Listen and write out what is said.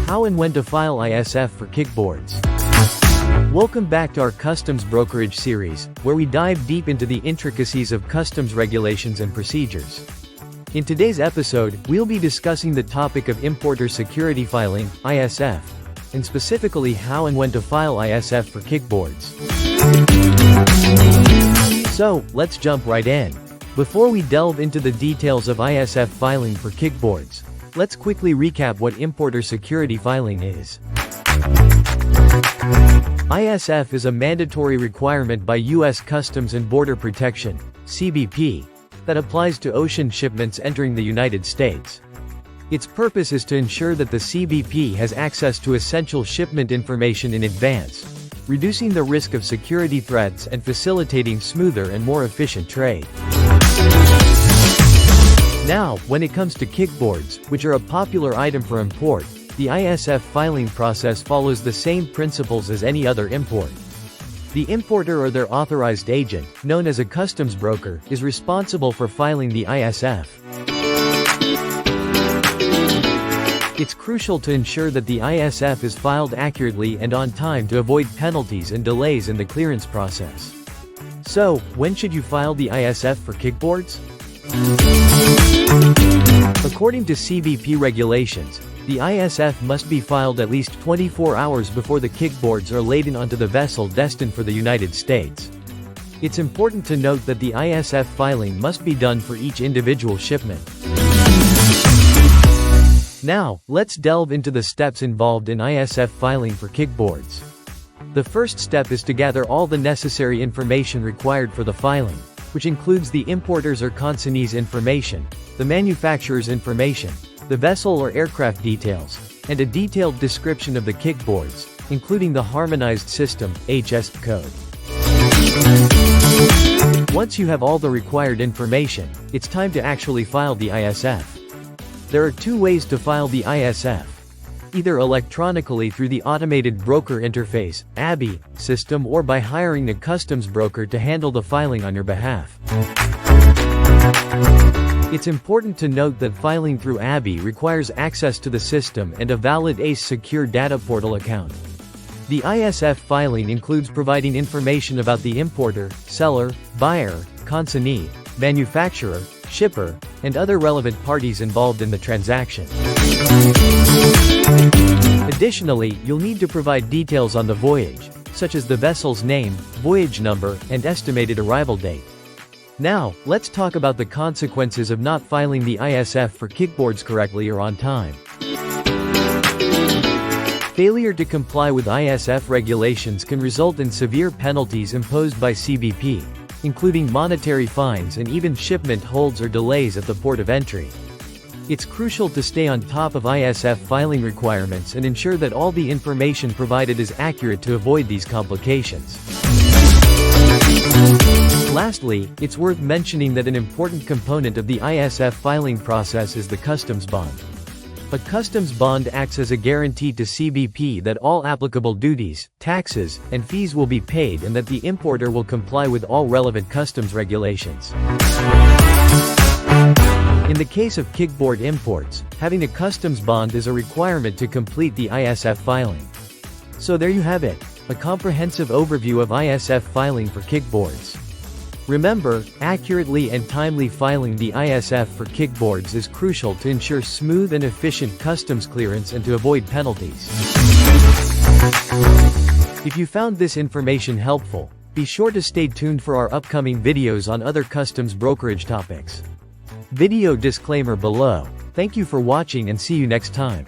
How and when to file ISF for kickboards. Welcome back to our customs brokerage series, where we dive deep into the intricacies of customs regulations and procedures. In today's episode, we'll be discussing the topic of importer security filing, ISF, and specifically how and when to file ISF for kickboards. So, let's jump right in. Before we delve into the details of ISF filing for kickboards, let's quickly recap what importer security filing is. ISF is a mandatory requirement by U.S. Customs and Border Protection, CBP, that applies to ocean shipments entering the United States. Its purpose is to ensure that the CBP has access to essential shipment information in advance, reducing the risk of security threats and facilitating smoother and more efficient trade. Now, when it comes to kickboards, which are a popular item for import, the ISF filing process follows the same principles as any other import. The importer or their authorized agent, known as a customs broker, is responsible for filing the ISF. It's crucial to ensure that the ISF is filed accurately and on time to avoid penalties and delays in the clearance process. So, when should you file the ISF for kickboards? According to CBP regulations, the ISF must be filed at least 24 hours before the kickboards are laden onto the vessel destined for the United States. It's important to note that the ISF filing must be done for each individual shipment. Now, let's delve into the steps involved in ISF filing for kickboards. The first step is to gather all the necessary information required for the filing, which includes the importer's or consignee's information, the manufacturer's information, the vessel or aircraft details, and a detailed description of the kickboards, including the Harmonized System, HS code. Once you have all the required information, it's time to actually file the ISF. There are two ways to file the ISF. Either electronically through the Automated Broker Interface, ABI, system or by hiring a customs broker to handle the filing on your behalf. It's important to note that filing through ABI requires access to the system and a valid ACE Secure Data Portal account. The ISF filing includes providing information about the importer, seller, buyer, consignee, manufacturer, shipper, and other relevant parties involved in the transaction. Additionally, you'll need to provide details on the voyage, such as the vessel's name, voyage number, and estimated arrival date. Now, let's talk about the consequences of not filing the ISF for kickboards correctly or on time. Failure to comply with ISF regulations can result in severe penalties imposed by CBP, including monetary fines and even shipment holds or delays at the port of entry. It's crucial to stay on top of ISF filing requirements and ensure that all the information provided is accurate to avoid these complications. Lastly, it's worth mentioning that an important component of the ISF filing process is the customs bond. A customs bond acts as a guarantee to CBP that all applicable duties, taxes, and fees will be paid and that the importer will comply with all relevant customs regulations. In the case of kickboard imports, having a customs bond is a requirement to complete the ISF filing. So there you have it, a comprehensive overview of ISF filing for kickboards. Remember, accurately and timely filing the ISF for kickboards is crucial to ensure smooth and efficient customs clearance and to avoid penalties. If you found this information helpful, be sure to stay tuned for our upcoming videos on other customs brokerage topics. Video disclaimer below. Thank you for watching and see you next time.